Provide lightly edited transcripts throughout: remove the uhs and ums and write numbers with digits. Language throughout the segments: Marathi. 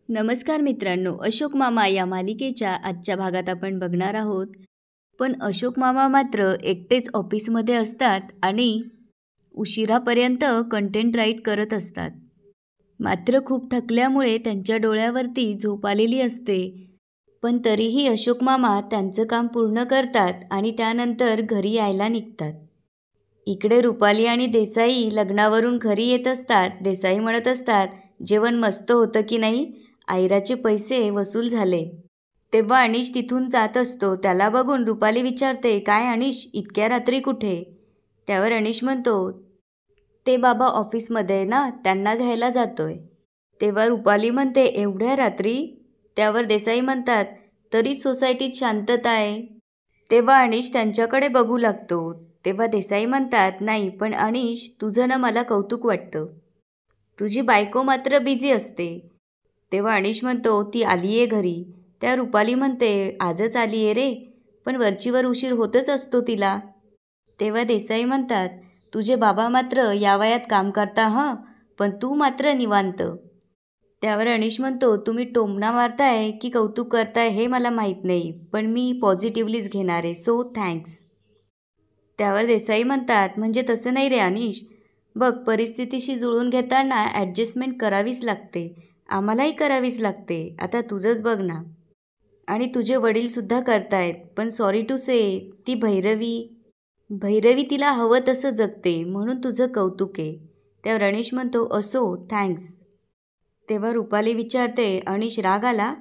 नमस्कार मित्रांनो, अशोक मामा या मालिकेच्या आजच्या भागात आपण बघणार आहोत. पण अशोक मामा मात्र एकटेच ऑफिसमध्ये असतात आणि उशिरापर्यंत कंटेंट राईट करत असतात. मात्र खूप थकल्यामुळे त्यांच्या डोळ्यावरती झोप आलेली असते. पण तरीही अशोक मामा त्यांचं काम पूर्ण करतात आणि त्यानंतर घरी यायला निघतात. इकडे रुपाली आणि देसाई लग्नावरून घरी येत असतात. देसाई म्हणत असतात, जेवण मस्त होतं की नाही, आयराचे पैसे वसूल झाले. तेव्हा अनिश तिथून जात असतो. त्याला बघून रुपाली विचारते, काय अनिश, इतक्या रात्री कुठे? त्यावर अनिश म्हणतो, ते बाबा ऑफिसमध्ये ना, त्यांना घ्यायला जातोय. तेव्हा रुपाली म्हणते, एवढ्या रात्री? त्यावर देसाई म्हणतात, तरी सोसायटीत शांतता आहे. तेव्हा अनिश त्यांच्याकडे बघू लागतो. तेव्हा देसाई म्हणतात, नाही पण अनिश, तुझं ना मला कौतुक वाटतं. तुझी बायको मात्र बिझी असते. तेव्हा अनिश म्हणतो, ती आली आहे घरी. त्या रुपाली म्हणते, आजच आली आहे रे, पण वरचीवर उशीर होतच असतो तिला. तेव्हा देसाई म्हणतात, तुझे बाबा मात्र या वयात काम करता हं, पण तू मात्र निवांत. त्यावर अनिश म्हणतो, तुम्ही टोमणा मारताय की कौतुक करताय हे मला माहीत नाही, पण मी पॉझिटिव्हलीच घेणार आहे, सो थँक्स. त्यावर देसाई म्हणतात, म्हणजे तसं नाही रे अनिश, बघ परिस्थितीशी जुळून घेताना ॲडजस्टमेंट करावीच लागते, आम्हालाही करावीच लागते. आता तुझंच बघ ना, आणि तुझे वडीलसुद्धा करतायत. पण सॉरी टू से, ती भैरवी तिला हवं तसं जगते, म्हणून तुझं कौतुक आहे. त्यावर अनिश म्हणतो, असो, थँक्स. तेव्हा रुपाली विचारते, अनिश राग आला?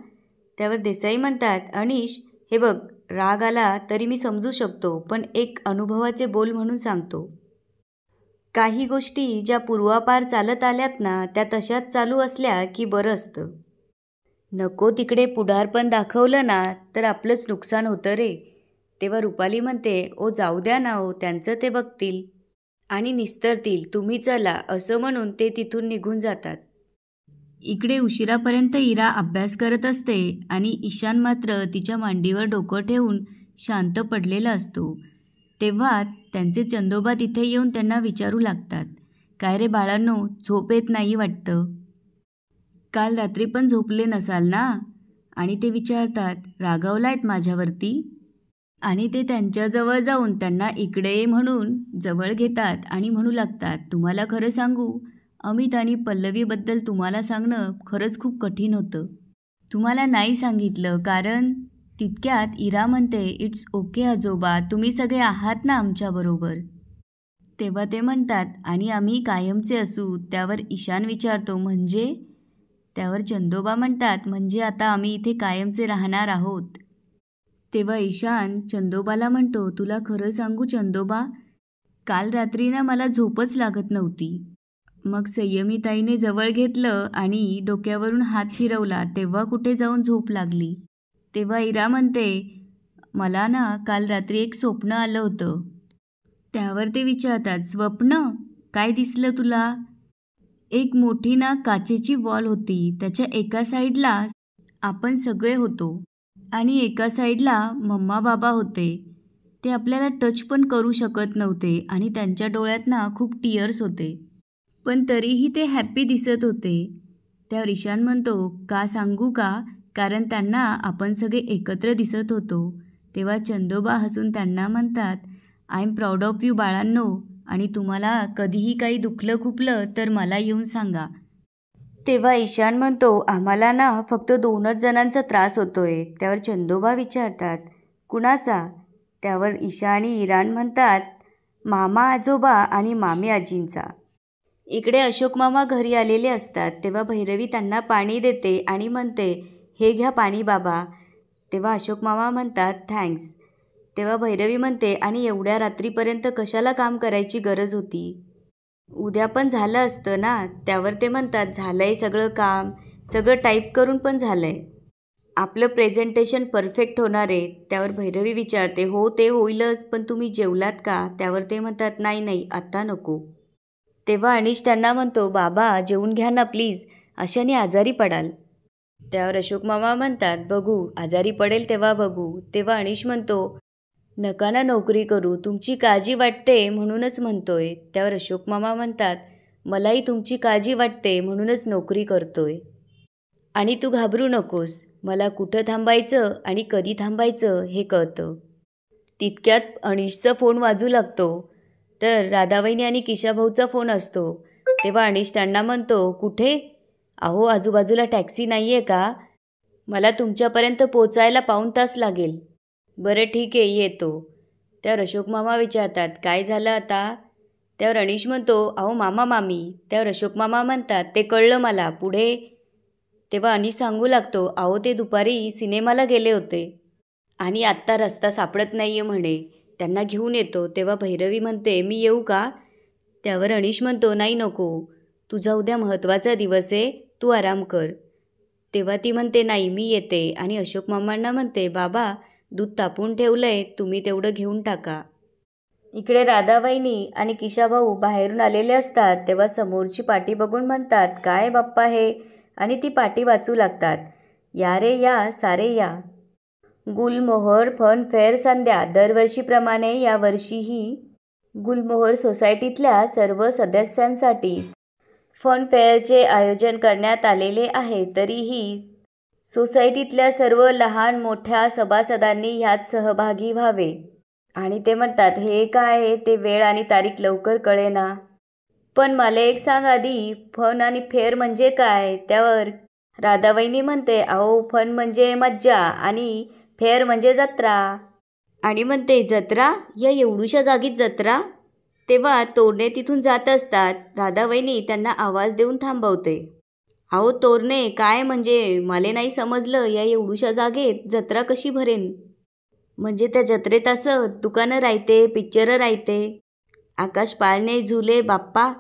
त्यावर देसाई म्हणतात, अनिश हे बघ, राग आला तरी मी समजू शकतो, पण एक अनुभवाचे बोल म्हणून सांगतो. काही गोष्टी ज्या पूर्वापार चालत आल्यात ना, त्या तशाच चालू असल्या की बरं असतं. नको तिकडे पुढारपण दाखवलं ना तर आपलंच नुकसान होतं रे. तेव्हा रुपाली म्हणते, ओ जाऊ द्या ना, ओ त्यांचं ते बघतील आणि निस्तरतील, तुम्ही चला, असं म्हणून ते तिथून निघून जातात. इकडे उशिरापर्यंत इरा अभ्यास करत असते आणि ईशान मात्र तिच्या मांडीवर डोकं ठेवून शांत पडलेला असतो. तेव्हा त्यांचे चंदोबा तिथे येऊन त्यांना विचारू लागतात, काय रे बाळांनो, झोप येत नाही वाटतं? काल रात्री पण झोपले नसाल ना? आणि ते विचारतात, रागावलायत माझ्यावरती? आणि ते त्यांच्याजवळ जाऊन त्यांना इकडे ये म्हणून जवळ घेतात आणि म्हणू लागतात, तुम्हाला खरं सांगू, अमित आणि पल्लवीबद्दल तुम्हाला सांगणं खरंच खूप कठीण होतं. तुम्हाला नाही सांगितलं कारण तितक्यात इरा म्हणते, इट्स ओके आजोबा, तुम्ही सगळे आहात ना आमच्याबरोबर. तेव्हा ते म्हणतात, आणि आम्ही कायमचे असू. त्यावर ईशान विचारतो, म्हणजे? त्यावर चंदोबा म्हणतात, म्हणजे आता आम्ही इथे कायमचे राहणार आहोत. तेव्हा ईशान चंदोबाला म्हणतो, तुला खरं सांगू चंदोबा, काल रात्री ना मला झोपच लागत नव्हती. मग संयमीताईने जवळ घेतलं आणि डोक्यावरून हात फिरवला, तेव्हा कुठे जाऊन झोप लागली. तेव्हा इरा म्हणते, मला ना काल रात्री एक स्वप्न आलं होतं. त्यावर ते विचारतात, स्वप्न? काय दिसलं तुला? एक मोठी ना काचेची वॉल होती. त्याच्या एका साईडला आपण सगळे होतो आणि एका साईडला मम्मा बाबा होते. ते आपल्याला टच पण करू शकत नव्हते आणि त्यांच्या डोळ्यात ना खूप टीअर्स होते, पण तरीही ते हॅप्पी दिसत होते. त्यावर ईशान म्हणतो, का सांगू का, कारण त्यांना आपण सगळे एकत्र दिसत होतो. तेव्हा चंदोबा हसून त्यांना म्हणतात, I am proud of you बाळांनो, आणि तुम्हाला कधीही काही दुखलं खुपलं तर मला येऊन सांगा. तेव्हा ईशान म्हणतो, आम्हाला ना फक्त 2च जणांचा त्रास होतोय. त्यावर चंदोबा विचारतात, कुणाचा? त्यावर ईशा आणि इराण म्हणतात, मामा आजोबा आणि मामी आजींचा. इकडे अशोक मामा घरी आलेले असतात. तेव्हा भैरवी त्यांना पाणी देते आणि म्हणते, हे घ्या पाणी बाबा. तेव्हा अशोक मामा म्हणतात, थँक्स. तेव्हा भैरवी म्हणते, आणि एवढ्या रात्रीपर्यंत कशाला काम करायची गरज होती? उद्या पण झालं असतं ना. त्यावर ते म्हणतात, झालंय सगळं काम, सगळं टाईप करून पण झालंय, आपलं प्रेझेंटेशन परफेक्ट होणार आहे. त्यावर भैरवी विचारते, हो ते होईलच, पण तुम्ही जेवलात का? त्यावर ते म्हणतात, नाही नाही, आत्ता नको. तेव्हा अनिश त्यांना म्हणतो, बाबा जेवून घ्या ना प्लीज, अशाने आजारी पडाल. त्यावर अशोक मामा म्हणतात, बघू, आजारी पडेल तेव्हा बघू. तेव्हा अनिश म्हणतो, नका ना नोकरी करू, तुमची काळजी वाटते म्हणूनच म्हणतोय. त्यावर अशोक मामा म्हणतात, मलाही तुमची काळजी वाटते म्हणूनच नोकरी करतोय. आणि तू घाबरू नकोस. मला कुठं थांबायचं आणि कधी थांबायचं हे कळतं. तितक्यात अनिशचा फोन वाजू लागतो. तर राधावहिनी आणि किशाभाऊचा फोन असतो. तेव्हा अनिश त्यांना म्हणतो, कुठे? अहो, आजूबाजूला टॅक्सी नाही आहे का? मला तुमच्यापर्यंत पोचायला पाऊण तास लागेल. बरं ठीक आहे, येतो. त्यावर अशोक मामा विचारतात, काय झालं आता? त्यावर अनिश म्हणतो, अहो मामा मामी. त्यावर अशोक मामा म्हणतात, ते कळलं मला, पुढे? तेव्हा अनिश सांगू लागतो, अहो ते दुपारी सिनेमाला गेले होते आणि आत्ता रस्ता सापडत नाही आहे म्हणे. त्यांना घेऊन येतो. तेव्हा भैरवी म्हणते, मी येऊ का? त्यावर अनिश म्हणतो, नाही नको, तुझा उद्या महत्त्वाचा दिवस आहे, तू आराम कर. तेव्हा ती म्हणते, नाही मी येते. आणि अशोक मामांना म्हणते, बाबा दूध तापून ठेवलंय, तुम्ही तेवढं घेऊन टाका. इकडे राधावहिनी आणि किशाभाऊ बाहेरून आलेले असतात. तेव्हा समोरची पाटी बघून म्हणतात, काय बाप्पा हे? आणि ती पाटी वाचू लागतात. या रे या, सारे या. गुलमोहर फन फेअर संध्या. दरवर्षीप्रमाणे यावर्षीही गुलमोहर सोसायटीतल्या सर्व सदस्यांसाठी फन फेअरचे आयोजन करण्यात आलेले आहे. तरीही सोसायटीतल्या सर्व लहान मोठ्या सभासदांनी ह्यात सहभागी व्हावे. आणि ते म्हणतात, हे काय? ते वेळ आणि तारीख लवकर कळेना. पण मला एक सांग आधी, फन आणि फेअर म्हणजे काय? त्यावर राधावहिनी म्हणते, अहो फन म्हणजे मज्जा आणि फेअर म्हणजे जत्रा. आणि म्हणते, जत्रा? या एवढूशा जागीत जत्रा? तेव्हा तोरणे तिथून जात असतात. राधावहिनी त्यांना आवाज देऊन थांबवते. अहो तोरणे, काय म्हणजे? मला नाही समजलं, या एवढूशा जागेत जत्रा कशी भरेन? म्हणजे त्या जत्रेत असं दुकानं राहते, पिक्चरं राहते, आकाश पाळणे, झुले बाप्पा?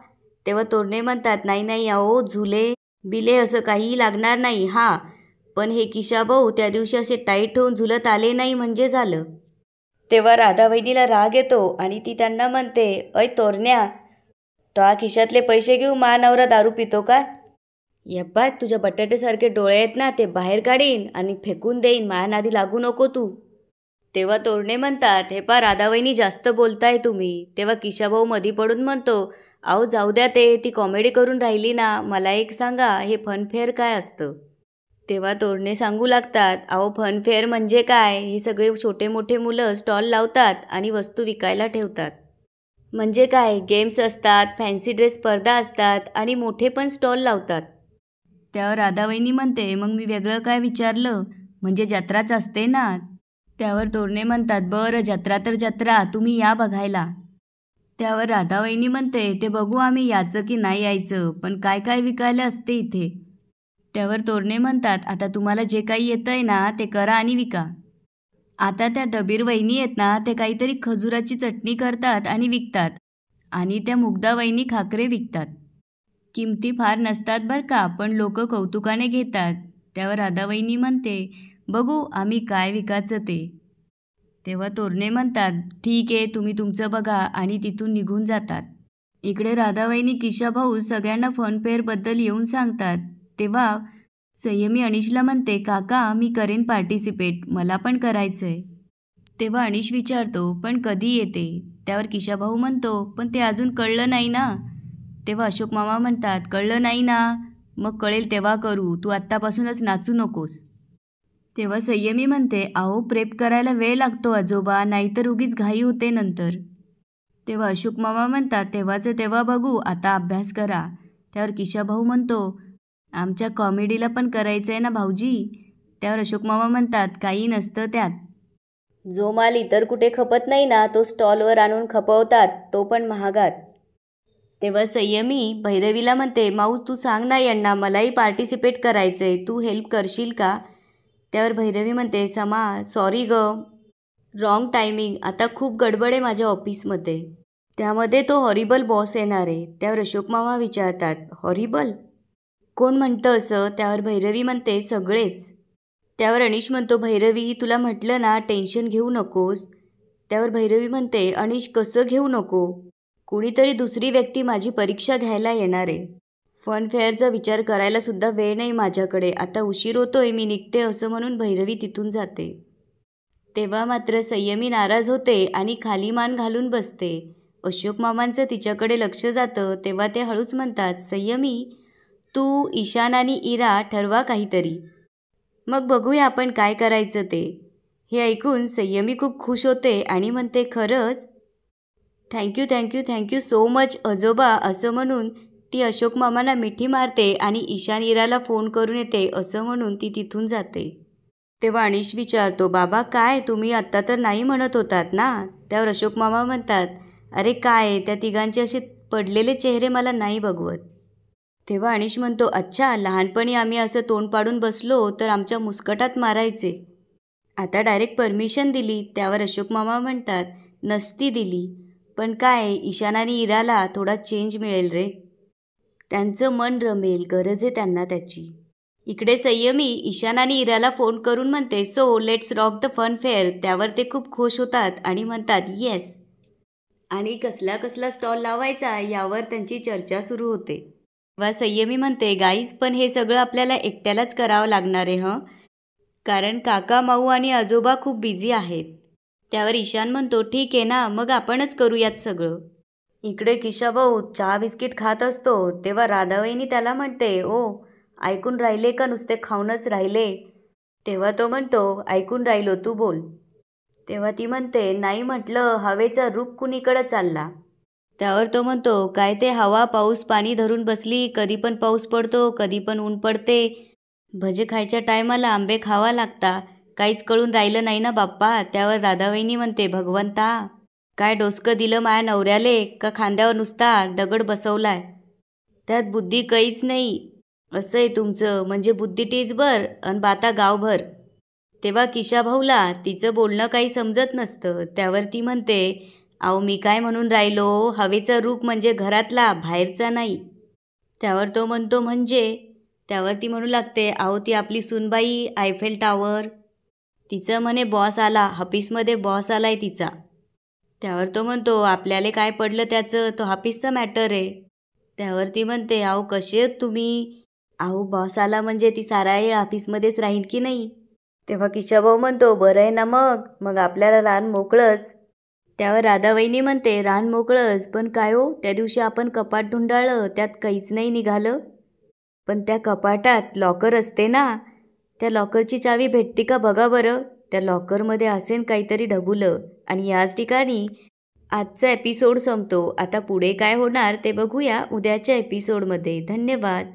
तेव्हा तोरणे म्हणतात, नाही नाही अहो, झुले बिले असं काहीही लागणार नाही. हां, पण हे किशाभाऊ त्या दिवशी असे टाईट होऊन झुलत आले नाही म्हणजे झालं. तेव्हा राधावहिनीला राग येतो आणि ती त्यांना म्हणते, अय तोरण्या, तो खिशातले पैसे घेऊ मा नवरा दारू पितो का? यप्पा, तुझ्या बटाट्यासारखे डोळे आहेत ना, ते बाहेर काढीन आणि फेकून देईन, मा नादी लागू नको तू. तेव्हा तोरणे म्हणतात, हे पा राधावहिनी, जास्त बोलताय तुम्ही. तेव्हा किशाभाऊ मधी पडून म्हणतो, अहो जाऊ द्या, ते ती कॉमेडी करून राहिली ना, मला एक सांगा, हे फनफेअर काय असतं? तेव्हा तोरणे सांगू लागतात, अहो फनफेअर म्हणजे काय? हे सगळे छोटे मोठे मुलं स्टॉल लावतात आणि वस्तू विकायला ठेवतात. म्हणजे काय? गेम्स असतात, फॅन्सी ड्रेस स्पर्धा असतात आणि मोठे पण स्टॉल लावतात. त्यावर राधावहिनी म्हणते, मग मी वेगळं काय विचारलं? म्हणजे जत्राच असते ना. त्यावर तोरणे म्हणतात, बरं जत्रा तर जत्रा, तुम्ही या बघायला. त्यावर राधावहिनी म्हणते, ते बघू आम्ही यायचं की नाही यायचं, पण काय काय विकायला असते इथे? त्यावर तोरणे म्हणतात, आता तुम्हाला जे काही येतंय ना ते करा आणि विका. आता त्या डबीर वहिनी आहेत ना, ते काहीतरी खजुराची चटणी करतात आणि विकतात. आणि त्या मुग्धा वहिनी खाकरे विकतात. किमती फार नसतात बरं का, पण लोक कौतुकाने घेतात. त्यावर राधावहिनी म्हणते, बघू आम्ही काय विकायचं ते. तेव्हा तोरणे म्हणतात, ठीक आहे, तुम्ही तुमचं बघा, आणि तिथून निघून जातात. इकडे राधावहिनी किशाभाऊ सगळ्यांना फनफेअरबद्दल येऊन सांगतात. तेव्हा संयमी अनिशला म्हणते, काका मी करेन पार्टिसिपेट, मला पण करायचं आहे. तेव्हा अनिश विचारतो, पण कधी येते? त्यावर किशाभाऊ म्हणतो, पण ते अजून कळलं नाही ना. तेव्हा अशोक मामा म्हणतात, कळलं नाही ना, मग कळेल तेव्हा करू, तू आत्तापासूनच नाचू नकोस. तेव्हा संयमी म्हणते, अहो प्रेप करायला वेळ लागतो आजोबा, नाहीतर उगीच घाई होते नंतर. तेव्हा अशोक मामा म्हणतात, तेव्हाचं तेव्हा बघू, आता अभ्यास करा. त्यावर किशाभाऊ म्हणतो, आमच्या कॉमेडीला पण करायचं आहे ना भाऊजी. त्यावर अशोक मामा म्हणतात, काही नसतं त्यात. जो माल इतर कुठे खपत नाही ना, तो स्टॉलवर आणून खपवतात, तो पण महागात. तेव्हा संयमी भैरवीला म्हणते, माऊ तू सांग ना यांना, मलाही पार्टिसिपेट करायचं आहे, तू हेल्प करशील का? त्यावर भैरवी म्हणते, समा सॉरी ग, रॉंग टायमिंग, आता खूप गडबड आहे माझ्या ऑफिसमध्ये, त्यामध्ये तो हॉरिबल बॉस येणार आहे. त्यावर अशोक मामा विचारतात, हॉरिबल? कोण म्हणतं असं? त्यावर भैरवी म्हणते, सगळेच. त्यावर अनिश म्हणतो, भैरवी तुला म्हटलं ना टेन्शन घेऊ नकोस. त्यावर भैरवी म्हणते, अनिश कसं घेऊ नको? कुणीतरी दुसरी व्यक्ती माझी परीक्षा घ्यायला येणार आहे. फनफेअरचा विचार करायला सुद्धा वेळ नाही माझ्याकडे, आता उशीर होतोय, मी निघते, असं म्हणून भैरवी तिथून जाते. तेव्हा मात्र संयमी नाराज होते आणि खाली मान घालून बसते. अशोक मामांचं तिच्याकडे लक्ष जातं. तेव्हा ते हळूच म्हणतात, संयमी तू, ईशान आणि इरा ठरवा काहीतरी. मग बघूया आपण काय करायचं ते. हे ऐकून संयमी खूप खुश होते आणि म्हणते, खरंच thank you thank you thank you so much आजोबा. असं म्हणून ती अशोक मामांना मिठी मारते आणि ईशान इराला फोन करून येते असं म्हणून ती तिथून जाते. तेव्हा अनिश विचारतो, बाबा काय, तुम्ही आत्ता तर नाही म्हणत होतात ना? त्यावर अशोक मामा म्हणतात, अरे काय, त्या तिघांचे असे पडलेले चेहरे मला नाही बघवत. तेव्हा अनिश म्हणतो, अच्छा, लहानपणी आम्ही असं तोंड पाडून बसलो तर आमच्या मुस्कटात मारायचे, आता डायरेक्ट परमिशन दिली. त्यावर अशोक मामा म्हणतात, नसती दिली पण काय, ईशान आणि इराला थोडा चेंज मिळेल रे, त्यांचं मन रमेल, गरज आहे त्यांना त्याची. इकडे संयमी ईशान आणि इराला फोन करून म्हणते, so let's rock the fun fair. त्यावर ते खूप खुश होतात आणि म्हणतात येस. आणि कसला कसला स्टॉल लावायचा यावर त्यांची चर्चा सुरू होते. वा संयमी म्हणते, गाईज पण हे सगळं आपल्याला एकट्यालाच करावं लागणार आहे हं, कारण काका माऊ आणि आजोबा खूप बिझी आहेत. त्यावर ईशान म्हणतो, ठीक आहे ना, मग आपणच करूयात सगळं. इकडे किशाभाऊ चहा बिस्किट खात असतो तेव्हा राधावहिनी त्याला म्हणते, ओ ऐकून राहिले का नुसते खाऊनच राहिले? तेव्हा तो म्हणतो, ऐकून राहिलो, तू बोल. तेव्हा ती म्हणते, नाही म्हटलं, हवेचा रुख कुणीकडं चालला? त्यावर तो म्हणतो, काय ते हवा पाऊस पाणी धरून बसली, कधी पण पाऊस पडतो कधी पण ऊन पडते, भजे खायच्या टायमाला आंबे खावा लागता, काहीच कळून राहिलं नाही ना बाप्पा. त्यावर राधावहिनी म्हणते, भगवंता काय डोसकं दिलं माया नवऱ्याले, का खांद्यावर नुसता दगड बसवलाय, त्यात बुद्धी काहीच नाही. असं आहे तुमचं, म्हणजे बुद्धी टीचभर अन बाता गावभर. तेव्हा किशाभाऊला तिचं बोलणं काही समजत नसतं. त्यावर ती म्हणते, अहो मी काय म्हणून राहिलो, हवेचा रूख म्हणजे घरातला, बाहेरचा नाही. त्यावर तो म्हणतो, म्हणजे? त्यावर ती म्हणू लागते, अहो ती आपली सूनबाई आयफेल टावर, तिचं म्हणे बॉस आला, ऑफिसमध्ये बॉस आलाय तिचा. त्यावर तो म्हणतो, आपल्याला काय पडलं त्याचं, तो ऑफिसचा मॅटर आहे. त्यावर ती म्हणते, अहो कसे आहेत तुम्ही, अहो बॉस आला म्हणजे ती सारा वेळ ऑफिसमध्येच राहील की नाही? तेव्हा किशाभाऊ म्हणतो, बरं आहे ना, मग आपल्याला रान मोकळंच. त्यावर राधावहिनी म्हणते, रान मोकळंच पण काय हो, त्या दिवशी आपण कपाट धुंडाळलं त्यात काहीच नाही निघालं, पण त्या कपाटात लॉकर असते ना, त्या लॉकरची चावी भेटते का बघा बरं, त्या लॉकरमध्ये असेल काहीतरी ढबुलं. आणि याच ठिकाणी आजचा एपिसोड संपतो. आता पुढे काय होणार ते बघूया उद्याच्या एपिसोडमध्ये. धन्यवाद.